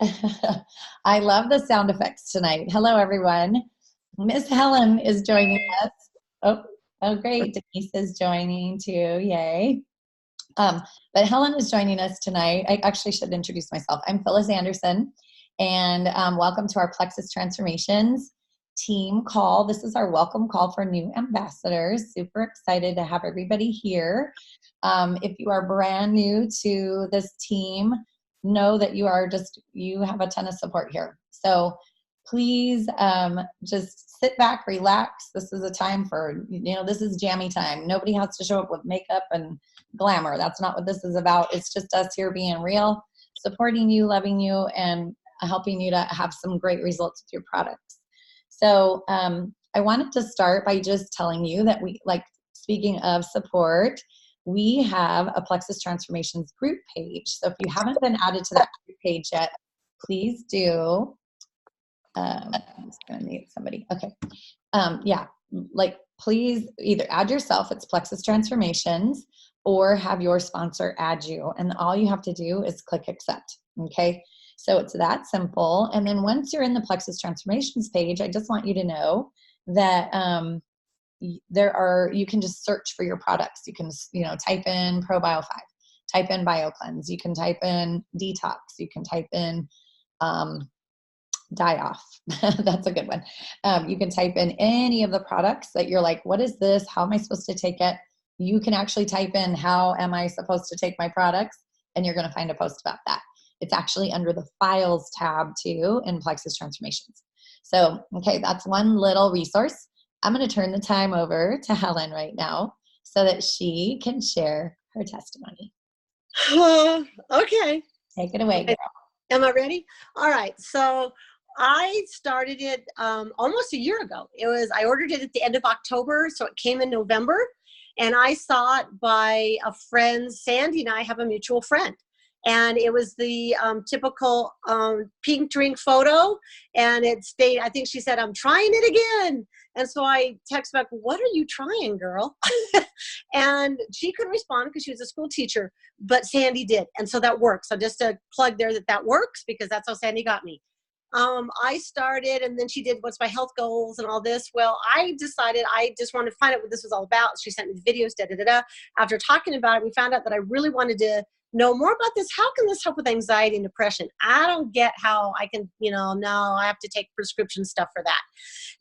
I love the sound effects tonight. Hello, everyone. Miss Helen is joining us. Oh, oh, great. Denise is joining too. Yay. Um, but Helen is joining us tonight. I actually should introduce myself. I'm Phyllis Anderson, and welcome to our Plexus Transformations team call. This is our welcome call for new ambassadors. Super excited to have everybody here. If you are brand new to this team, know that you have a ton of support here. So please just sit back, relax. This is a time for, this is jammy time. Nobody has to show up with makeup and glamour. That's not what this is about. It's just us here being real, supporting you, loving you, and helping you to have some great results with your products. So I wanted to start by just telling you that speaking of support, we have a Plexus Transformations group page. So if you haven't been added to that group page yet, please do. I'm just going to mute somebody. Okay. Please either add yourself, it's Plexus Transformations, or have your sponsor add you. And all you have to do is click accept. Okay. So it's that simple. And then once you're in the Plexus Transformations page, I just want you to know that you can just search for your products. You can, type in ProBio 5, type in BioCleanse. You can type in Detox. You can type in Die Off. That's a good one. You can type in any of the products that you're like, what is this? How am I supposed to take it? You can actually type in, how am I supposed to take my products? And you're going to find a post about that. It's actually under the Files tab too in Plexus Transformations. So, okay, that's one little resource. I'm going to turn the time over to Helen right now so that she can share her testimony. Okay. Take it away, girl. Am I ready? All right. So I started it almost a year ago. I ordered it at the end of October, so it came in November. And I saw it by a friend. Sandy and I have a mutual friend. And it was the typical pink drink photo. And it stayed, I think she said, I'm trying it again. And so I text back, what are you trying, girl? And she couldn't respond because she was a school teacher, but Sandy did. And so that works. So just to plug there that works, because that's how Sandy got me. I started, and then she did what's my health goals and all this. Well, I decided I just wanted to find out what this was all about. She sent me the videos, After talking about it, we found out that I really wanted to know more about this. How can this help with anxiety and depression? I don't get how I can, no, I have to take prescription stuff for that.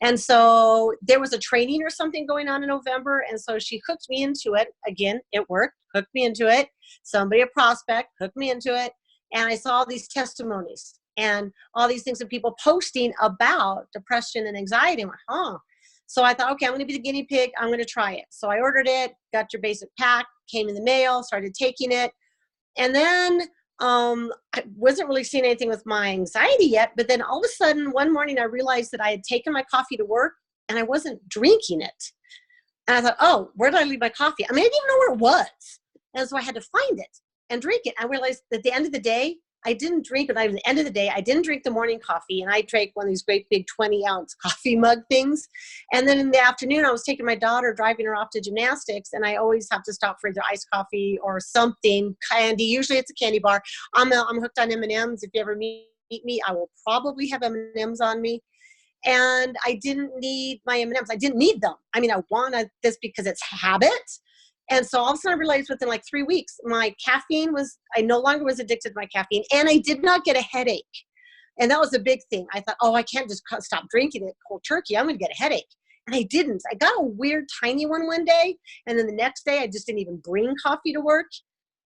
And so there was a training or something going on in November. And so she hooked me into it. Again, it worked, hooked me into it. Somebody, a prospect, hooked me into it. And I saw these testimonies and all these things of people posting about depression and anxiety. I went, So I thought, okay, I'm going to be the guinea pig. I'm going to try it. So I ordered it, got your basic pack, came in the mail, started taking it. And then I wasn't really seeing anything with my anxiety yet. But then all of a sudden, one morning, I realized that I had taken my coffee to work and I wasn't drinking it. And I thought, where did I leave my coffee? I mean, I didn't even know where it was. And so I had to find it and drink it. I realized that at the end of the day, I didn't drink it. At the end of the day, I didn't drink the morning coffee. And I drank one of these great big 20-ounce coffee mug things. And then in the afternoon, I was taking my daughter, driving her off to gymnastics. And I always have to stop for either iced coffee or something, candy. Usually it's a candy bar. I'm hooked on M&Ms. If you ever meet me, I will probably have M&Ms on me. And I didn't need my M&Ms. I didn't need them. I mean, I wanted this because it's habit. And so all of a sudden I realized within like 3 weeks, my caffeine I no longer was addicted to my caffeine, and I did not get a headache. And that was a big thing. I thought, I can't just stop drinking it cold turkey. I'm going to get a headache. And I didn't. I got a weird tiny one day. And then the next day I just didn't even bring coffee to work.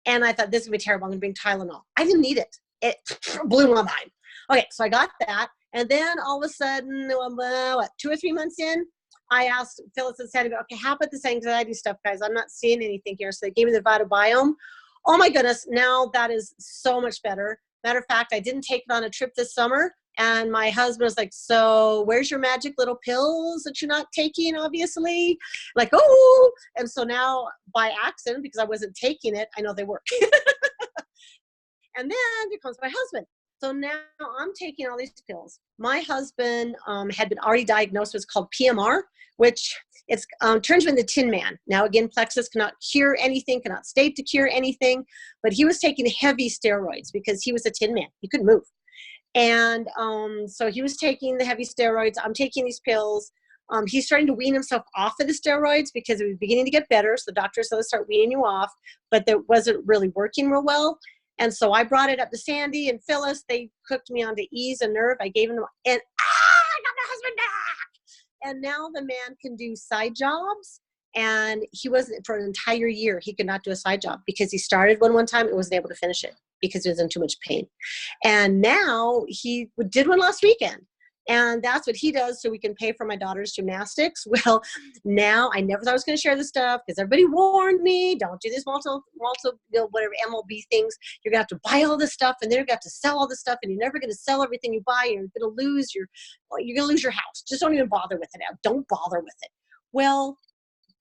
And I thought, this is going to be terrible. I'm going to bring Tylenol. I didn't need it. It blew my mind. Okay, so I got that. And then all of a sudden, 2 or 3 months in, I asked Phyllis and Sandy, okay, how about this anxiety stuff, guys? I'm not seeing anything here. So they gave me the Vitabiome. Oh my goodness, now that is so much better. Matter of fact, I didn't take it on a trip this summer. And my husband was like, so where's your magic little pills that you're not taking, obviously? Like, and so now by accident, because I wasn't taking it, I know they work. And then here comes my husband. So now I'm taking all these pills. My husband had been already diagnosed with what's called PMR, which it's turns him into Tin Man. Now, again, Plexus cannot cure anything, cannot state to cure anything, but he was taking heavy steroids because he was a Tin Man. He couldn't move. And so he was taking the heavy steroids. I'm taking these pills. He's starting to wean himself off of the steroids because it was beginning to get better. So the doctor said, let's start weaning you off, but that wasn't really working real well. And so I brought it up to Sandy and Phyllis. They hooked me onto Ease and Nerve. I gave them, and I got my husband back. And now the man can do side jobs. And he wasn't, for an entire year, he could not do a side job because he started one time and wasn't able to finish it because he was in too much pain. And now he did one last weekend. And that's what he does so we can pay for my daughter's gymnastics. Well, now I never thought I was going to share this stuff because everybody warned me, don't do this whatever MLB things. You're going to have to buy all this stuff and then you're going to have to sell all this stuff and you're never going to sell everything you buy. You're going to lose your house. Just don't even bother with it. Don't bother with it. Well,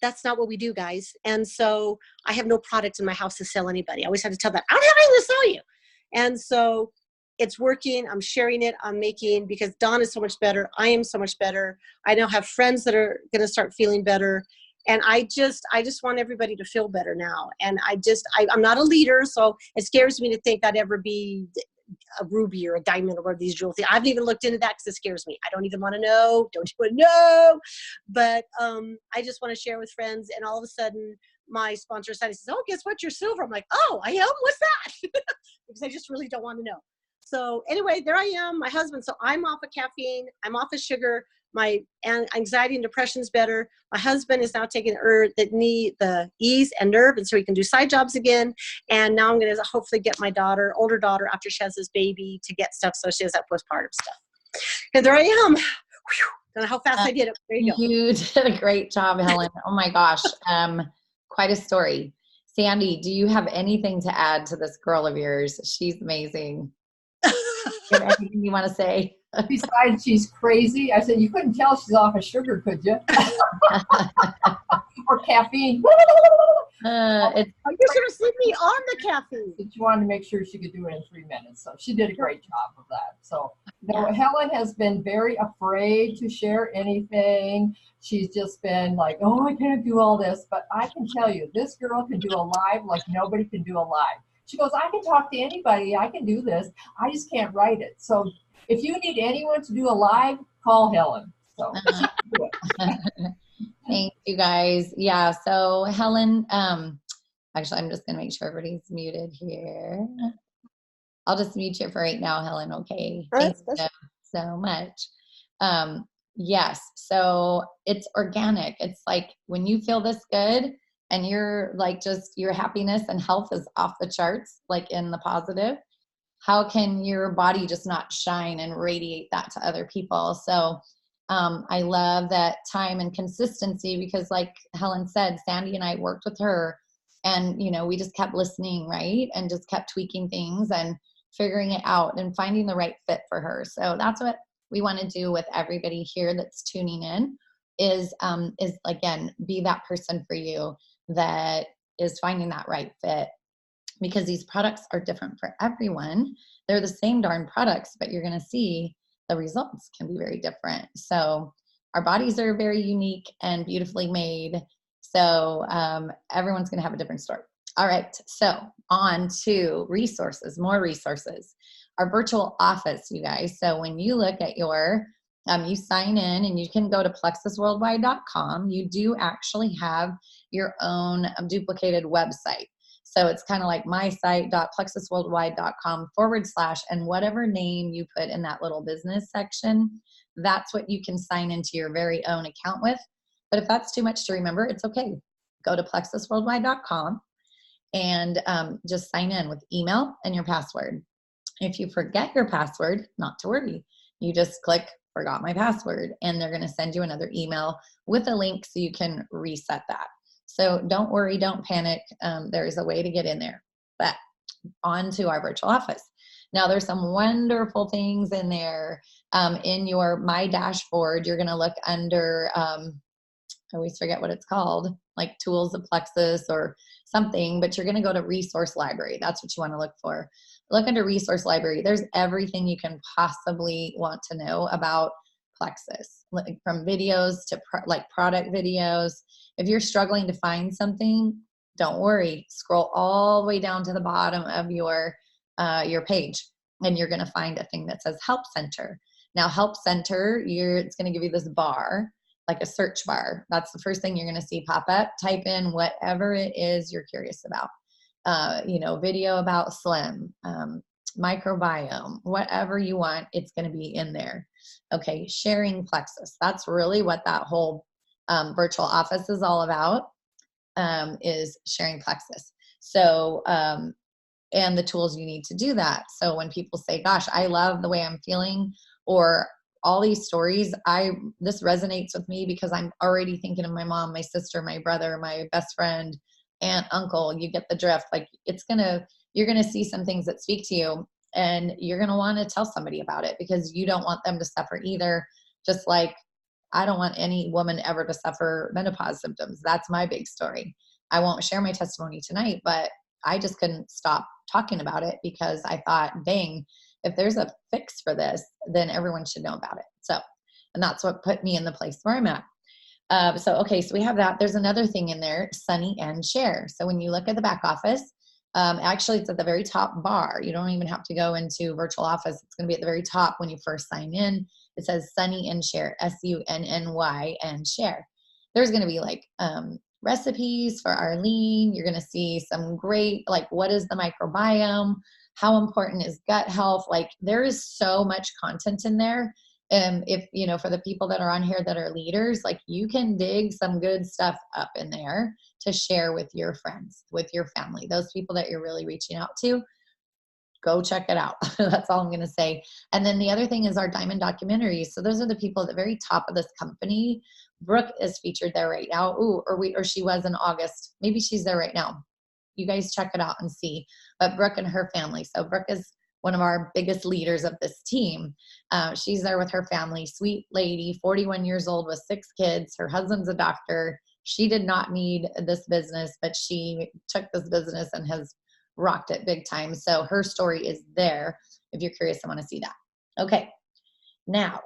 that's not what we do, guys. And so I have no products in my house to sell anybody. I always have to tell them, I don't have anything to sell you. And so it's working. I'm sharing it. I'm making, because Dawn is so much better. I am so much better. I now have friends that are going to start feeling better. And I just want everybody to feel better now. And I'm not a leader. So it scares me to think I'd ever be a ruby or a diamond or one of these jewel things. I haven't even looked into that because it scares me. I don't even want to know. Don't you want to know? But I just want to share with friends. And all of a sudden, my sponsor says, "Oh, guess what? You're silver." I'm like, "Oh, I am? What's that?" Because I just really don't want to know. So anyway, there I am, my husband. So I'm off of caffeine. I'm off of sugar. My anxiety and depression is better. My husband is now taking the Ease and Nerve, and so he can do side jobs again. And now I'm going to hopefully get my older daughter, after she has this baby, to get stuff so she has that postpartum stuff. And there I am. Whew. Don't know how fast I did it. There you go. You did a great job, Helen. Oh my gosh. Quite a story. Sandy, do you have anything to add to this girl of yours? She's amazing. You have anything you want to say? Besides, she's crazy. I said, you couldn't tell she's off of sugar, could you? Or caffeine. You're going to sleep me on the caffeine. But you wanted to make sure she could do it in 3 minutes. So she did a great job of that. So Helen has been very afraid to share anything. She's just been like, oh, I can't do all this. But I can tell you, this girl can do a live like nobody can do a live. She goes, I can talk to anybody. I can do this. I just can't write it. So if you need anyone to do a live, call Helen. So she can do it. Thank you, guys. Yeah, so Helen, actually, I'm just going to make sure everybody's muted here. I'll just mute you for right now, Helen, okay? Thank you so much. Yes, so it's organic. It's like when you feel this good and you're like just your happiness and health is off the charts, like in the positive, how can your body just not shine and radiate that to other people? So I love that time and consistency because like Helen said, Sandy and I worked with her and, we just kept listening, right? And just kept tweaking things and figuring it out and finding the right fit for her. So that's what we want to do with everybody here that's tuning in is again, be that person for you that is finding that right fit, because these products are different for everyone. They're the same darn products, but you're going to see the results can be very different. So our bodies are very unique and beautifully made. So everyone's going to have a different story. All right. So on to resources, more resources. Our virtual office, you guys. So when you look at your, you sign in and you can go to plexusworldwide.com. You do actually have your own duplicated website. So it's kind of like my site.plexusworldwide.com / and whatever name you put in that little business section, that's what you can sign into your very own account with. But if that's too much to remember, it's okay. Go to plexusworldwide.com and just sign in with email and your password. If you forget your password, not to worry. You just click forgot my password and they're going to send you another email with a link so you can reset that. So don't worry, don't panic. There's a way to get in there. But on to our virtual office. Now there's some wonderful things in there. In your My Dashboard, you're going to look under, I always forget what it's called, like Tools of Plexus or something, but you're going to go to Resource Library. That's what you want to look for. Look under Resource Library. There's everything you can possibly want to know about Plexus, from videos to like product videos. If you're struggling to find something, don't worry. Scroll all the way down to the bottom of your page and you're going to find a thing that says Help Center. Now, Help Center, it's going to give you this bar, like a search bar. That's the first thing you're going to see pop up. Type in whatever it is you're curious about. Video about Slim, microbiome, whatever you want, it's going to be in there. Okay, sharing Plexus. That's really what that whole virtual office is all about, is sharing Plexus. So, and the tools you need to do that. So when people say, gosh, I love the way I'm feeling, or all these stories, this resonates with me because I'm already thinking of my mom, my sister, my brother, my best friend, aunt, uncle. You get the drift. Like, you're going to see some things that speak to you, and you're going to want to tell somebody about it because you don't want them to suffer either. Just like I don't want any woman ever to suffer menopause symptoms. That's my big story. I won't share my testimony tonight, but I just couldn't stop talking about it because I thought, dang, if there's a fix for this, then everyone should know about it. So, and that's what put me in the place where I'm at. So we have that. There's another thing in there, Sunny and Share. So when you look at the back office, actually it's at the very top bar. You don't even have to go into virtual office. It's going to be at the very top when you first sign in. It says Sunny and Share, SUNNY and Share. There's going to be like recipes for Arlene. You're going to see some great, like, what is the microbiome? How important is gut health? Like, there is so much content in there. If, for the people that are on here that are leaders, like, you can dig some good stuff up in there to share with your friends, with your family, those people that you're really reaching out to. Go check it out. That's all I'm going to say. And then the other thing is our Diamond documentaries. So those are the people at the very top of this company. Brooke is featured there right now. Or she was in August. Maybe she's there right now. You guys check it out and see. But Brooke and her family. So Brooke is one of our biggest leaders of this team. She's there with her family. Sweet lady, 41 years old with 6 kids. Her husband's a doctor. She did not need this business, but she took this business and has rocked it big time. So her story is there if you're curious and want to see that. Okay. Now,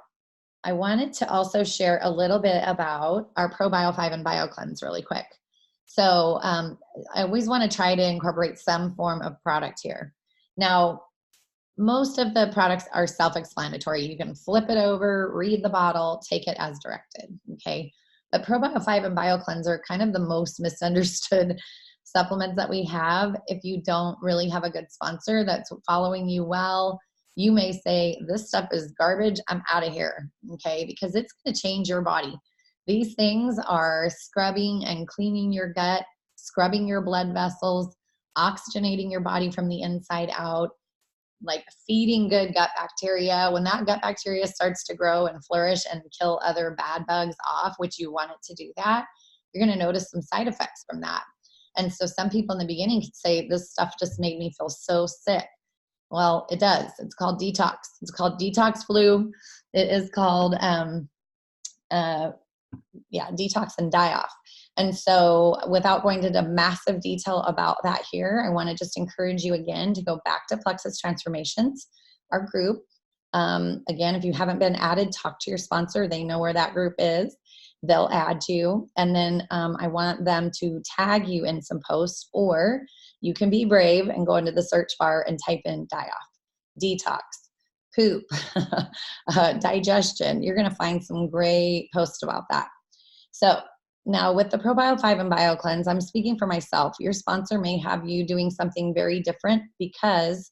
I wanted to also share a little bit about our ProBio 5 and BioCleanse really quick. So I always want to try to incorporate some form of product here. Now, most of the products are self-explanatory. You can flip it over, read the bottle, take it as directed, okay? But ProBio 5 and BioCleanse are kind of the most misunderstood supplements that we have. If you don't really have a good sponsor that's following you well, you may say, this stuff is garbage, I'm out of here, okay? Because it's going to change your body. These things are scrubbing and cleaning your gut, scrubbing your blood vessels, oxygenating your body from the inside out, like feeding good gut bacteria. When that gut bacteria starts to grow and flourish and kill other bad bugs off, which you want it to do that, you're going to notice some side effects from that. And so some people in the beginning could say, this stuff just made me feel so sick. Well, it does. It's called detox. It's called detox flu. It is called, detox and die off. And so without going into massive detail about that here, I want to just encourage you again to go back to Plexus Transformations, our group. Again, if you haven't been added, talk to your sponsor. They know where that group is. They'll add you. And then I want them to tag you in some posts, or you can be brave and go into the search bar and type in die off, detox, poop, digestion. You're going to find some great posts about that. So now with the ProBio 5 and BioCleanse, I'm speaking for myself. Your sponsor may have you doing something very different because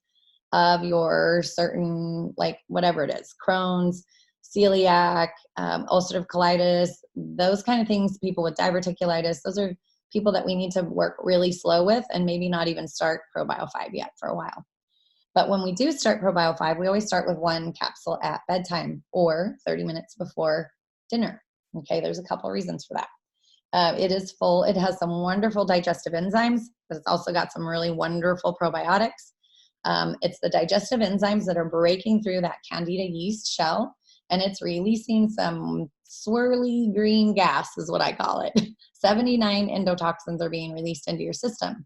of your certain, like, whatever it is, Crohn's, celiac, ulcerative colitis, those kind of things. People with diverticulitis, those are people that we need to work really slow with and maybe not even start ProBio 5 yet for a while. But when we do start ProBio 5, we always start with 1 capsule at bedtime or 30 minutes before dinner. Okay, there's a couple of reasons for that. It is full. It has some wonderful digestive enzymes, but it's also got some really wonderful probiotics. It's the digestive enzymes that are breaking through that candida yeast shell, and it's releasing some swirly green gas is what I call it. 79 endotoxins are being released into your system.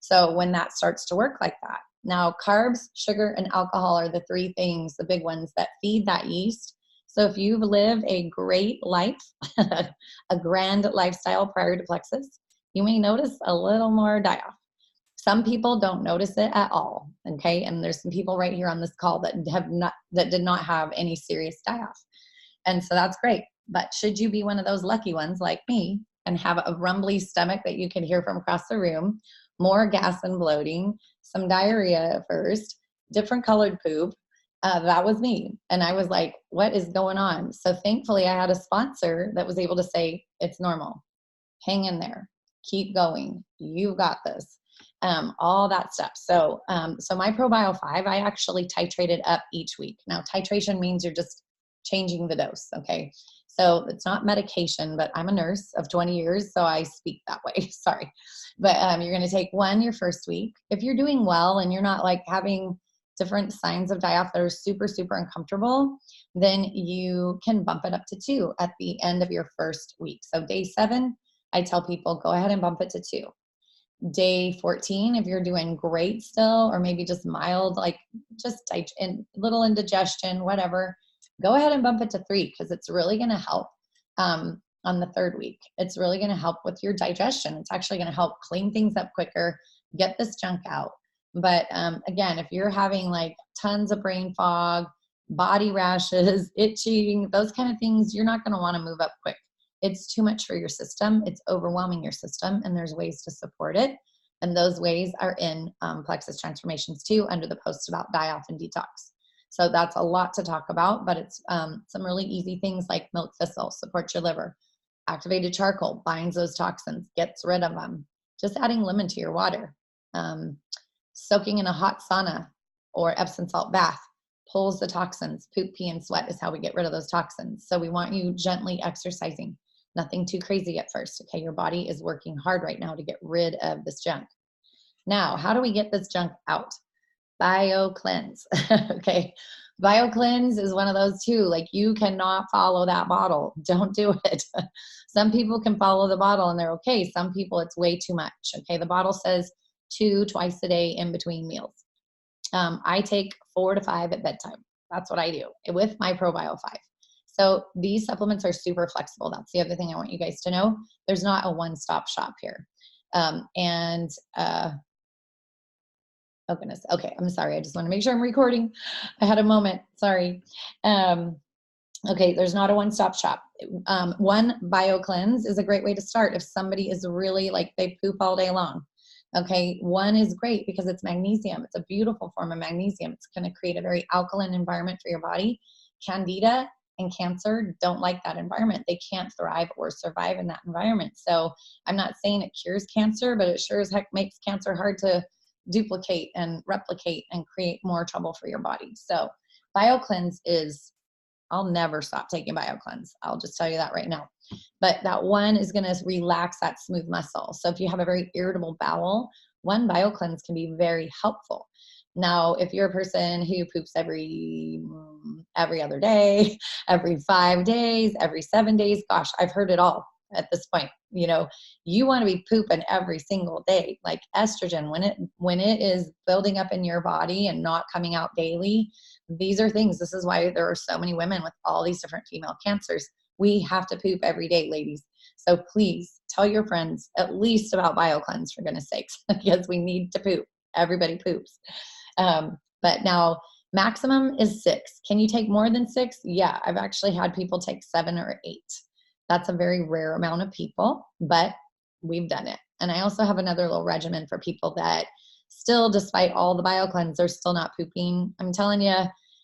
So when that starts to work like that. Now, carbs, sugar, and alcohol are the 3 things, the big ones that feed that yeast. So if you've lived a great life, a grand lifestyle prior to Plexus, you may notice a little more die-off. Some people don't notice it at all. Okay. And there's some people right here on this call that did not have any serious die-off. And so that's great. But should you be one of those lucky ones like me and have a rumbly stomach that you can hear from across the room, more gas and bloating, some diarrhea at first, different colored poop, that was me. And I was like, what is going on? So thankfully I had a sponsor that was able to say, it's normal. Hang in there. Keep going. You got this. All that stuff. So my ProBio 5, I actually titrated up each week. Now titration means you're just changing the dose. Okay. So it's not medication, but I'm a nurse of 20 years. So I speak that way. Sorry. But you're going to take one your first week. If you're doing well and you're not like having different signs of die-off that are super, super uncomfortable, then you can bump it up to 2 at the end of your first week. So day 7, I tell people, go ahead and bump it to 2. Day 14, if you're doing great still, or maybe just mild, like just little indigestion, whatever, go ahead and bump it to 3, because it's really going to help on the 3rd week. It's really going to help with your digestion. It's actually going to help clean things up quicker, get this junk out. But again, if you're having like tons of brain fog, body rashes, itching, those kind of things, you're not going to want to move up quick. It's too much for your system. It's overwhelming your system, and there's ways to support it. And those ways are in Plexus Transformations 2 under the post about die-off and detox. So that's a lot to talk about, but it's some really easy things like milk thistle, supports your liver. Activated charcoal binds those toxins, gets rid of them. Just adding lemon to your water. Soaking in a hot sauna or Epsom salt bath pulls the toxins. Poop, pee, and sweat is how we get rid of those toxins. So we want you gently exercising. Nothing too crazy at first. Okay, your body is working hard right now to get rid of this junk. Now, how do we get this junk out? Bio cleanse. Okay, bio cleanse is one of those too. Like, you cannot follow that bottle. Don't do it. Some people can follow the bottle and they're okay. Some people, it's way too much. Okay, the bottle says 2 twice a day in between meals. I take 4 to 5 at bedtime. That's what I do with my ProBio 5. So these supplements are super flexible. That's the other thing I want you guys to know. There's not a one-stop shop here. Oh goodness. Okay, I'm sorry. I just want to make sure I'm recording. I had a moment. Sorry. Okay, there's not a one-stop shop. One bio cleanse is a great way to start if somebody is really like they poop all day long. Okay, one is great because it's magnesium. It's a beautiful form of magnesium. It's going to create a very alkaline environment for your body. Candida and cancer don't like that environment. They can't thrive or survive in that environment. So I'm not saying it cures cancer, but it sure as heck makes cancer hard to duplicate and replicate and create more trouble for your body. So BioCleanse is, I'll never stop taking BioCleanse. I'll just tell you that right now. But that one is going to relax that smooth muscle. So if you have a very irritable bowel, one BioCleanse can be very helpful. Now, if you're a person who poops every other day, every 5 days, every 7 days, gosh, I've heard it all at this point. You know, you want to be pooping every single day. Like estrogen, when it is building up in your body and not coming out daily, these are things. This is why there are so many women with all these different female cancers. We have to poop every day, ladies. So please tell your friends at least about BioCleanse, for goodness sakes, because we need to poop. Everybody poops. But now maximum is 6. Can you take more than 6? Yeah, I've actually had people take 7 or 8. That's a very rare amount of people, but we've done it. And I also have another little regimen for people that still, despite all the BioCleanse, they're still not pooping. I'm telling you,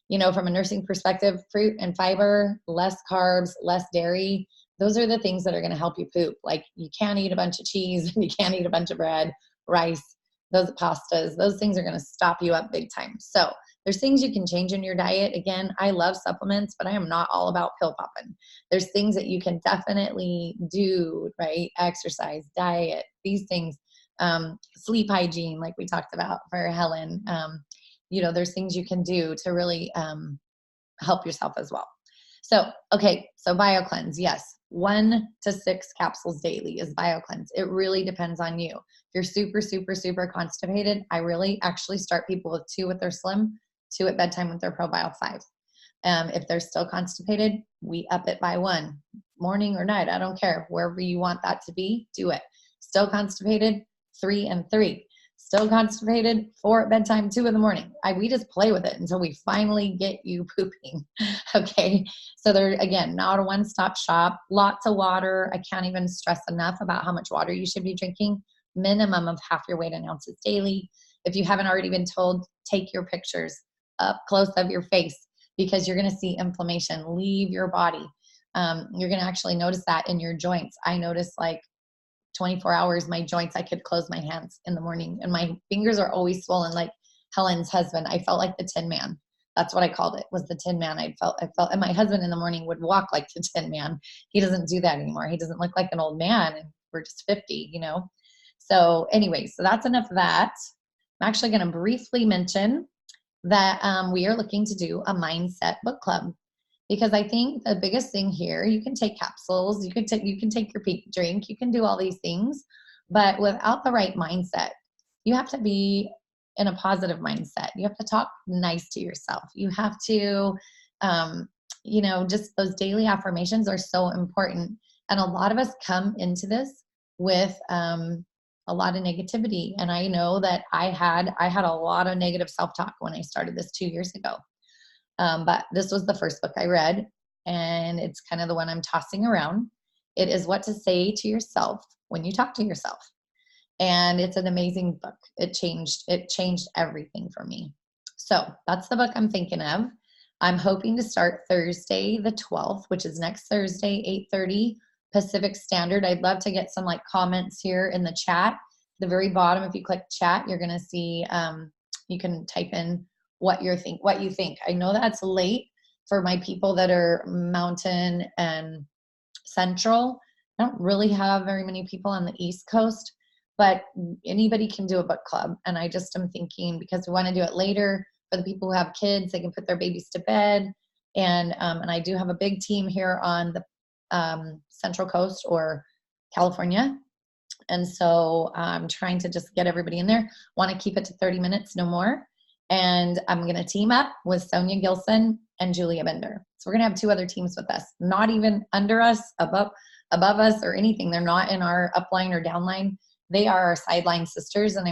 you know, from a nursing perspective, fruit and fiber, less carbs, less dairy, those are the things that are going to help you poop. Like, you can't eat a bunch of cheese, and you can't eat a bunch of bread, rice, those pastas, those things are going to stop you up big time. So there's things you can change in your diet. Again, I love supplements, but I am not all about pill popping. There's things that you can definitely do, right? Exercise, diet, these things, sleep hygiene, like we talked about for Helen. You know, there's things you can do to really help yourself as well. So, okay, so BioCleanse, yes. 1 to 6 capsules daily is BioCleanse. It really depends on you. If you're super, super, super constipated, I really actually start people with 2 with their Slim, 2 at bedtime with their ProBio 5. If they're still constipated, we up it by 1, morning or night. I don't care. Wherever you want that to be, do it. Still constipated, 3 and 3. still constipated, 4 at bedtime, 2 in the morning. We just play with it until we finally get you pooping. Okay. So they're, again, not a one-stop shop. Lots of water. I can't even stress enough about how much water you should be drinking. Minimum of half your weight in ounces daily. If you haven't already been told, take your pictures up close of your face, because you're going to see inflammation leave your body. You're going to actually notice that in your joints. I notice like 24 hours, my joints, I could close my hands in the morning and my fingers are always swollen. Like Helen's husband, I felt like the Tin Man. That's what I called it, was the Tin Man. I felt, and my husband in the morning would walk like the Tin Man. He doesn't do that anymore. He doesn't look like an old man, and we're just 50, you know? So anyway, so that's enough of that. I'm actually going to briefly mention that we are looking to do a mindset book club, because I think the biggest thing here, you can take capsules, you can take your peak drink, you can do all these things, but without the right mindset, you have to be in a positive mindset. You have to talk nice to yourself. You have to, you know, just those daily affirmations are so important. And a lot of us come into this with a lot of negativity. And I know that I had a lot of negative self-talk when I started this 2 years ago. But this was the first book I read, and it's kind of the one I'm tossing around. It is What to Say to Yourself When You Talk to Yourself. And it's an amazing book. It changed everything for me. So that's the book I'm thinking of. I'm hoping to start Thursday, the 12th, which is next Thursday, 8:30 Pacific Standard. I'd love to get some like comments here in the chat. The very bottom, if you click chat, you're going to see, you can type in what you think. I know that's late for my people that are mountain and central. I don't really have very many people on the East Coast, but anybody can do a book club. And I just am thinking, because we want to do it later for the people who have kids, they can put their babies to bed. And I do have a big team here on the Central Coast or California. And so I'm trying to just get everybody in there. Want to keep it to 30 minutes, no more. And I'm going to team up with Sonia Gilson and Julia Bender. So we're going to have 2 other teams with us, not even under us, above us or anything. They're not in our upline or downline. They are our sideline sisters, and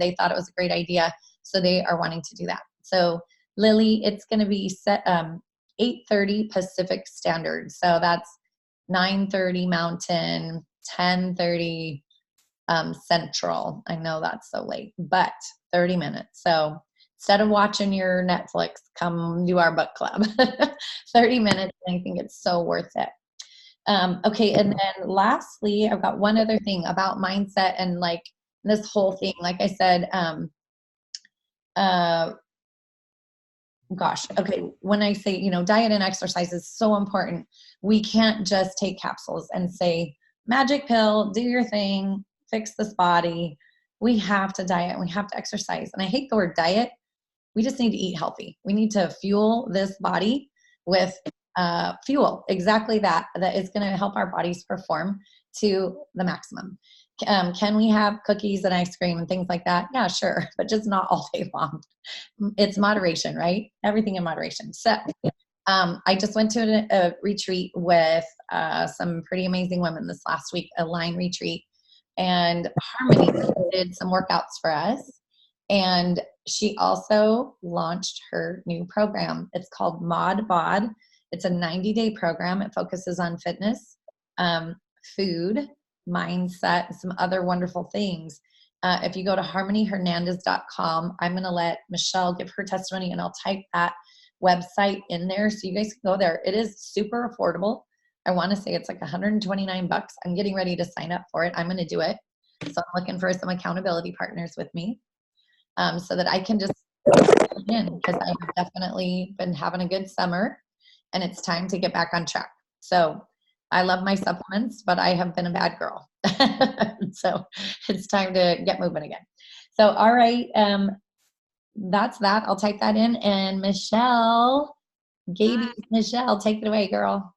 they thought it was a great idea. So they are wanting to do that. So Lily, it's going to be set 8:30 Pacific Standard. So that's 9:30 Mountain, 10:30 Central. I know that's so late, but 30 minutes. So instead of watching your Netflix, come do our book club. 30 minutes. I think it's so worth it. Okay. And then lastly, I've got one other thing about mindset and like this whole thing. Like I said, okay. When I say, you know, diet and exercise is so important. We can't just take capsules and say, magic pill, do your thing, fix this body. We have to diet and we have to exercise. And I hate the word diet. We just need to eat healthy. We need to fuel this body with fuel, exactly that is going to help our bodies perform to the maximum. Can we have cookies and ice cream and things like that? Yeah, sure, but just not all day long. It's moderation, right? Everything in moderation. So I just went to a retreat with some pretty amazing women this last week, a line retreat, and Harmony did some workouts for us. And she also launched her new program. It's called Mod Bod. It's a 90-day program. It focuses on fitness, food, mindset, and some other wonderful things. If you go to harmonyhernandez.com, I'm going to let Michelle give her testimony, and I'll type that website in there so you guys can go there. It is super affordable. I want to say it's like $129. I'm getting ready to sign up for it. I'm going to do it. So I'm looking for some accountability partners with me. So that I can just in, because I have definitely been having a good summer and it's time to get back on track. So I love my supplements, but I have been a bad girl. So it's time to get moving again. So, all right. That's that. I'll type that in. And Michelle, Michelle, take it away, girl.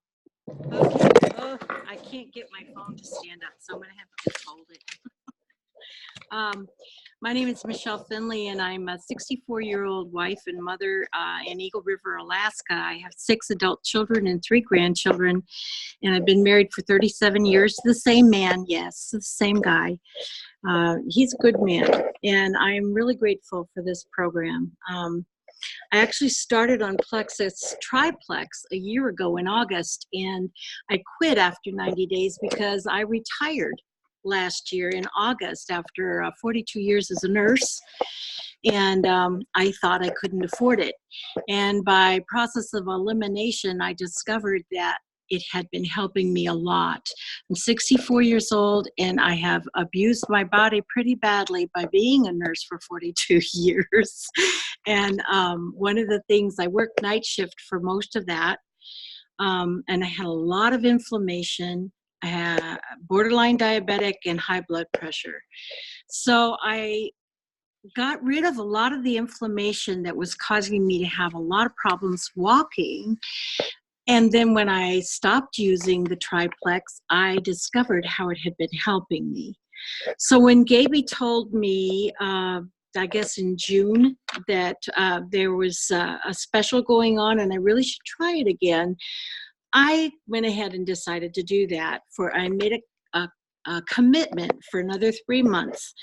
Okay. Oh, I can't get my phone to stand up, so I'm going to have to just hold it. My name is Michelle Finley, and I'm a 64-year-old wife and mother in Eagle River, Alaska. I have 6 adult children and 3 grandchildren, and I've been married for 37 years to the same man. Yes, the same guy. He's a good man, and I am really grateful for this program. I actually started on Plexus Triplex a year ago in August, and I quit after 90 days because I retired last year in August after 42 years as a nurse, and I thought I couldn't afford it. And by process of elimination, I discovered that it had been helping me a lot. I'm 64 years old, and I have abused my body pretty badly by being a nurse for 42 years. And one of the things, I worked night shift for most of that, and I had a lot of inflammation. I had borderline diabetic and high blood pressure. So I got rid of a lot of the inflammation that was causing me to have a lot of problems walking. And then when I stopped using the triplex, I discovered how it had been helping me. So when Gaby told me, I guess in June, that there was a special going on and I really should try it again, I went ahead and decided to do that. I made a commitment for another 3 months.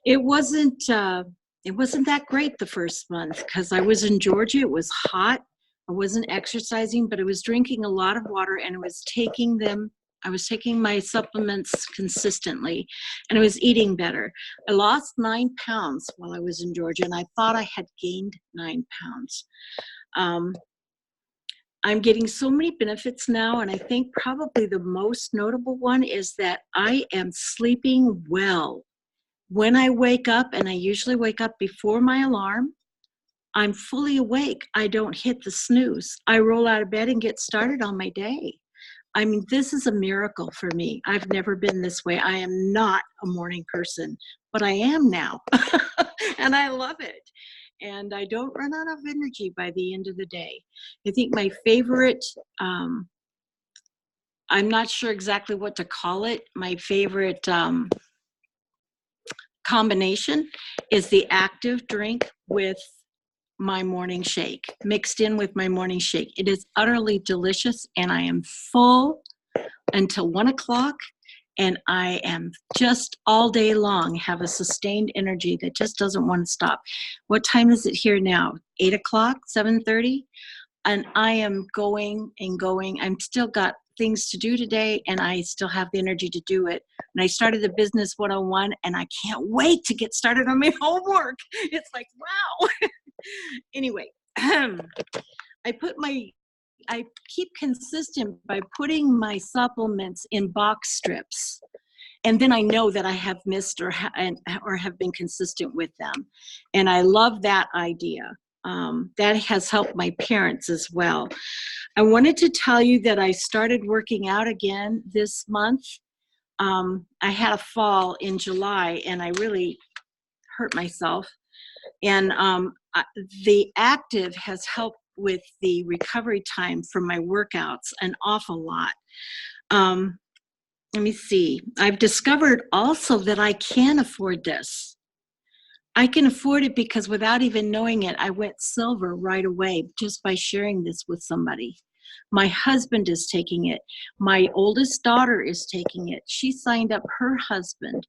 It wasn't that great the first month because I was in Georgia. It was hot. I wasn't exercising, but I was drinking a lot of water, and I was taking my supplements consistently, and I was eating better. I lost 9 pounds while I was in Georgia, and I thought I had gained 9 pounds. I'm getting so many benefits now, and I think probably the most notable one is that I am sleeping well. When I wake up, and I usually wake up before my alarm, I'm fully awake. I don't hit the snooze. I roll out of bed and get started on my day. I mean, this is a miracle for me. I've never been this way. I am not a morning person, but I am now. And I love it. And I don't run out of energy by the end of the day. I think my favorite, I'm not sure exactly what to call it. My favorite combination is the active drink with my morning shake, mixed in with my morning shake. It is utterly delicious, and I am full until 1 o'clock, and I am just all day long have a sustained energy that just doesn't want to stop. What time is it here now? 8 o'clock, 7:30? And I am going and going. I'm still got things to do today, and I still have the energy to do it. And I started the Business 101, and I can't wait to get started on my homework. It's like, wow. Anyway, I keep consistent by putting my supplements in box strips. And then I know that I have missed or have been consistent with them. And I love that idea. That has helped my parents as well. I wanted to tell you that I started working out again this month. I had a fall in July, and I really hurt myself. And the active has helped with the recovery time from my workouts an awful lot. Let me see. I've discovered also that I can afford this. I can afford it because without even knowing it, I went silver right away just by sharing this with somebody. My husband is taking it. My oldest daughter is taking it. She signed up her husband.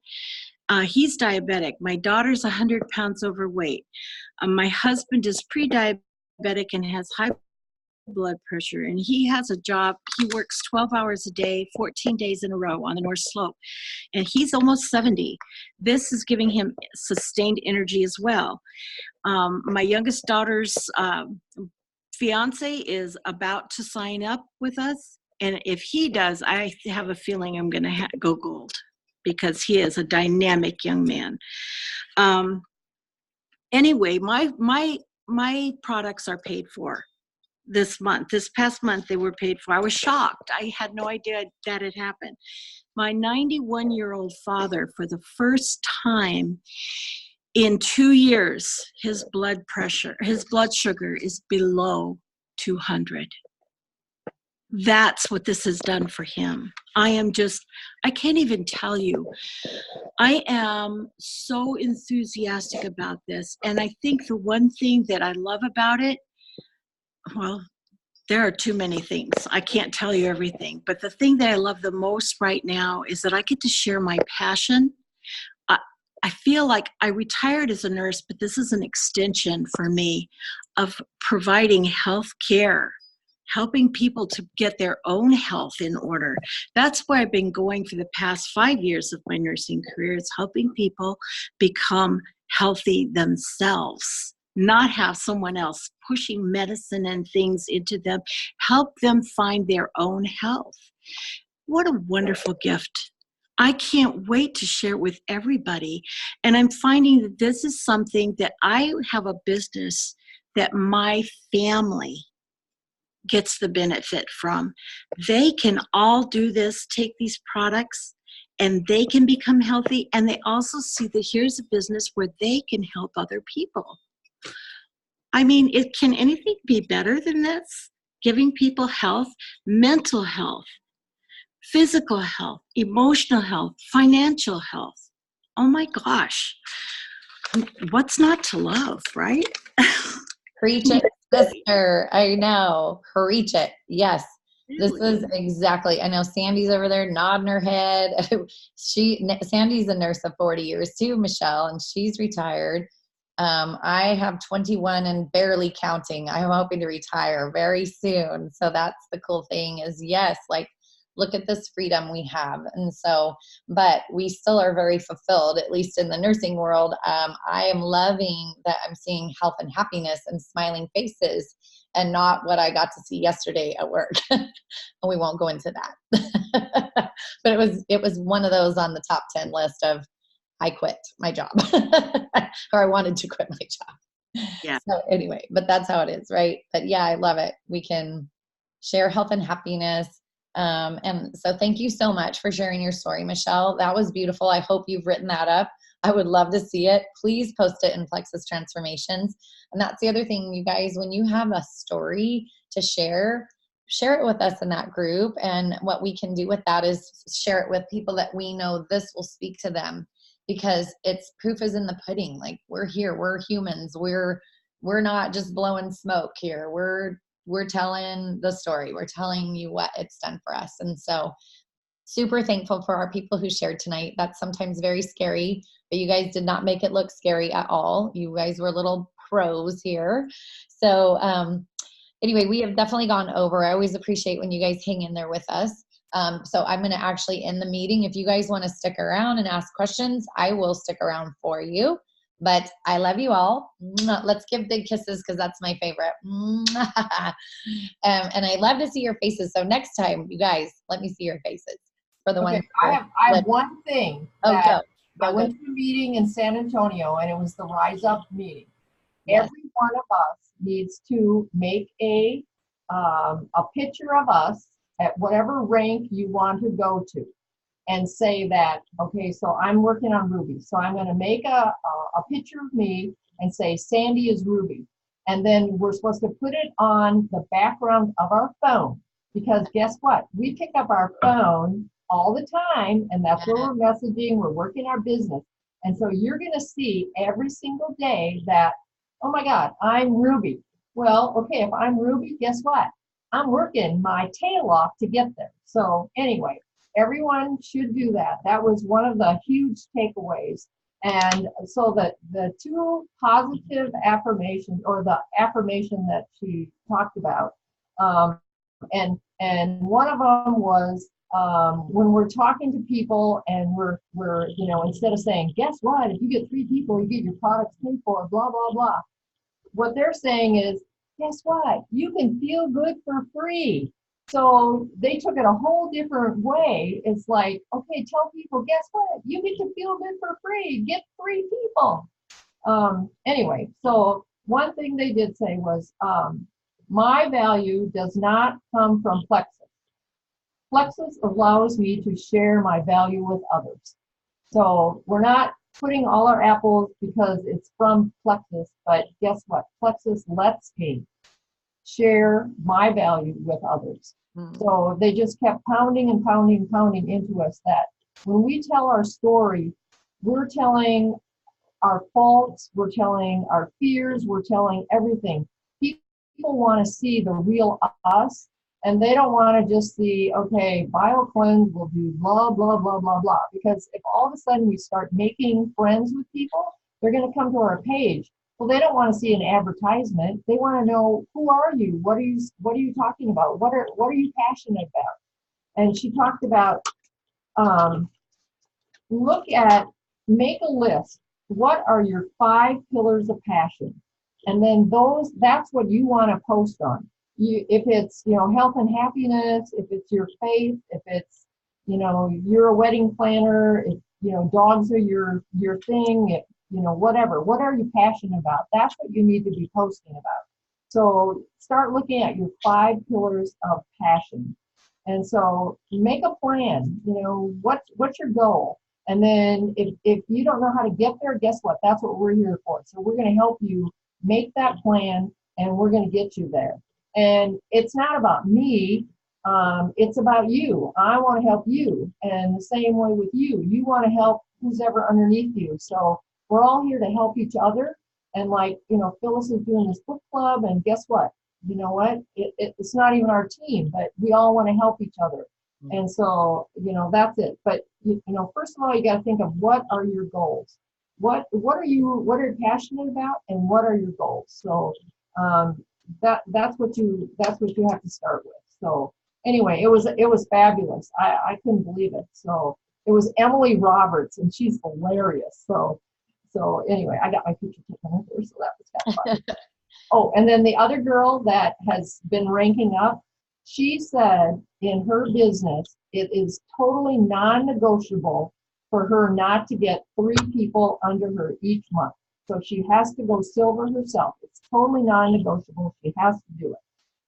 He's diabetic. My daughter's 100 pounds overweight. My husband is pre-diabetic and has high blood pressure, and he has a job. He works 12 hours a day, 14 days in a row on the North Slope, and he's almost 70. This is giving him sustained energy as well. My youngest daughter's fiance is about to sign up with us, and if he does, I have a feeling I'm going to go gold because he is a dynamic young man. Anyway, my products are paid for. This past month, they were paid for. I was shocked. I had no idea that had happened. My 91-year-old father, for the first time in 2 years, his blood sugar is below 200. That's what this has done for him. I can't even tell you. I am so enthusiastic about this. And I think the one thing that I love about it, well, there are too many things. I can't tell you everything. But the thing that I love the most right now is that I get to share my passion. I feel like I retired as a nurse, but this is an extension for me of providing health care, helping people to get their own health in order. That's where I've been going for the past 5 years of my nursing career, is helping people become healthy themselves, not have someone else pushing medicine and things into them, help them find their own health. What a wonderful gift. I can't wait to share it with everybody. And I'm finding that this is something that I have a business that my family gets the benefit from. They can all do this, take these products, and they can become healthy. And they also see that here's a business where they can help other people. I mean, can anything be better than this? Giving people health, mental health, physical health, emotional health, financial health. Oh my gosh. What's not to love, right? Preach it, sister. I know. Preach it. Yes. This is exactly, I know Sandy's over there nodding her head. Sandy's a nurse of 40 years too, Michelle, and she's retired. I have 21 and barely counting. I'm hoping to retire very soon. So that's the cool thing is, yes, like, look at this freedom we have. And so, but we still are very fulfilled, at least in the nursing world. I am loving that I'm seeing health and happiness and smiling faces, and not what I got to see yesterday at work. And we won't go into that. But it was one of those on the top 10 list of, I quit my job or I wanted to quit my job. Yeah. So anyway, but that's how it is, right? But yeah, I love it. We can share health and happiness. And so thank you so much for sharing your story, Michelle. That was beautiful. I hope you've written that up. I would love to see it. Please post it in Plexus Transformations. And that's the other thing, you guys, when you have a story to share it with us in that group. And what we can do with that is share it with people that we know this will speak to them, because it's proof is in the pudding. Like, we're here, we're humans. We're not just blowing smoke here. We're telling the story. We're telling you what it's done for us. And so super thankful for our people who shared tonight. That's sometimes very scary, but you guys did not make it look scary at all. You guys were little pros here. So anyway, we have definitely gone over. I always appreciate when you guys hang in there with us. So I'm going to actually end the meeting. If you guys want to stick around and ask questions, I will stick around for you. But I love you all. Let's give big kisses, because that's my favorite. And I love to see your faces. So next time, you guys, let me see your faces. For the ones. I have one thing. Oh, I went to a meeting in San Antonio, and it was the Rise Up meeting. Yes. Every one of us needs to make a picture of us at whatever rank you want to go to, and say that, okay, so I'm working on Ruby. So I'm going to make a picture of me and say, Sandy is Ruby. And then we're supposed to put it on the background of our phone, because guess what? We pick up our phone all the time, and that's where we're messaging, we're working our business. And so you're going to see every single day that, oh my God, I'm Ruby. Well, okay, if I'm Ruby, guess what? I'm working my tail off to get there. So anyway, everyone should do that. That was one of the huge takeaways. And so the two positive affirmations, or the affirmation that she talked about, and one of them was, when we're talking to people and we're instead of saying, guess what, if you get 3 people, you get your products paid for, blah, blah, blah. What they're saying is, guess what, you can feel good for free. So they took it a whole different way. It's like, okay, tell people, guess what, you get to feel good for free. Get 3 people. Anyway, so one thing they did say was, my value does not come from Plexus. Plexus allows me to share my value with others. So we're not putting all our apples because it's from Plexus, but guess what? Plexus lets me share my value with others. So they just kept pounding and pounding and pounding into us that when we tell our story, we're telling our faults, we're telling our fears, we're telling everything. People want to see the real us, And they don't want to just see, okay, BioCleanse will do blah, blah, blah, blah, blah. Because if all of a sudden we start making friends with people, they're going to come to our page. Well, they don't want to see an advertisement. They want to know, who are you? What are you talking about? What are you passionate about? And she talked about, make a list. What are your 5 pillars of passion? And then that's what you want to post on. If it's, health and happiness, if it's your faith, if it's, you're a wedding planner, if, dogs are your thing, if, whatever. What are you passionate about? That's what you need to be posting about. So start looking at your 5 pillars of passion. And so make a plan, what's your goal? And then if you don't know how to get there, guess what? That's what we're here for. So we're going to help you make that plan, and we're going to get you there. And it's not about me. It's about you. I want to help you. And the same way with you. You want to help who's ever underneath you. So we're all here to help each other. And Phyllis is doing this book club, and guess what? You know what? It's not even our team, but we all want to help each other. And so, that's it. But, first of all, you got to think of, what are your goals? What are you passionate about, and what are your goals? So that's what you have to start with. So anyway, it was fabulous. I couldn't believe it. So it was Emily Roberts, and she's hilarious. So anyway, I got my picture taken with her, so that was kind of fun. Oh, and then the other girl that has been ranking up, she said in her business, it is totally non-negotiable for her not to get 3 people under her each month. So she has to go silver herself. It's totally non-negotiable. She has to do it.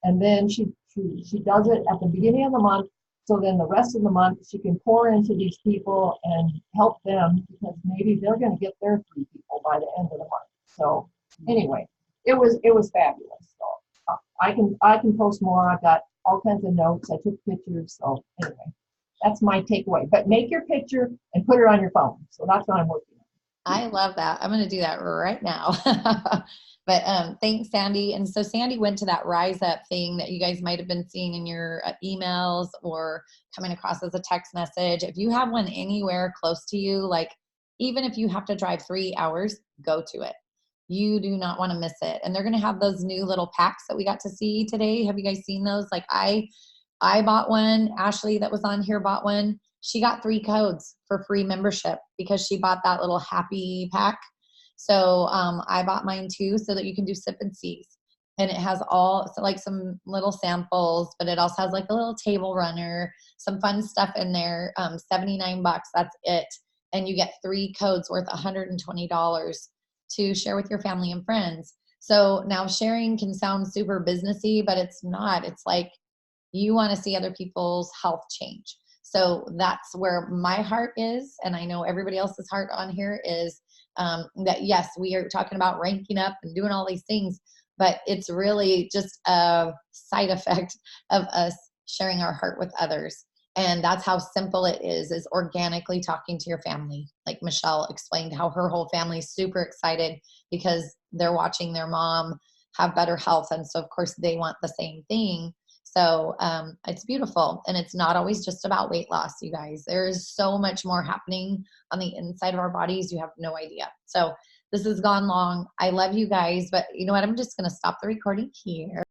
And then she does it at the beginning of the month. So then the rest of the month, she can pour into these people and help them, because maybe they're going to get their 3 people by the end of the month. So anyway, it was fabulous. So I can post more. I've got all kinds of notes. I took pictures. So anyway, that's my takeaway. But make your picture and put it on your phone. So that's what I'm working on. I love that. I'm going to do that right now. But thanks, Sandy. And so Sandy went to that Rise Up thing that you guys might have been seeing in your emails or coming across as a text message. If you have one anywhere close to you, like even if you have to drive 3 hours, go to it. You do not want to miss it. And they're going to have those new little packs that we got to see today. Have you guys seen those? Like I bought one. Ashley that was on here bought one. She got 3 codes for free membership because she bought that little happy pack. So I bought mine too, so that you can do sip and sees. And it has some little samples, but it also has like a little table runner, some fun stuff in there. $79, that's it. And you get 3 codes worth $120 to share with your family and friends. So now sharing can sound super businessy, but it's not. It's like you want to see other people's health change. So that's where my heart is. And I know everybody else's heart on here is that, yes, we are talking about ranking up and doing all these things, but it's really just a side effect of us sharing our heart with others. And that's how simple it is organically talking to your family. Like Michelle explained how her whole family is super excited because they're watching their mom have better health. And so of course they want the same thing. So it's beautiful. And it's not always just about weight loss, you guys. There's so much more happening on the inside of our bodies. You have no idea. So this has gone long. I love you guys, but you know what? I'm just going to stop the recording here.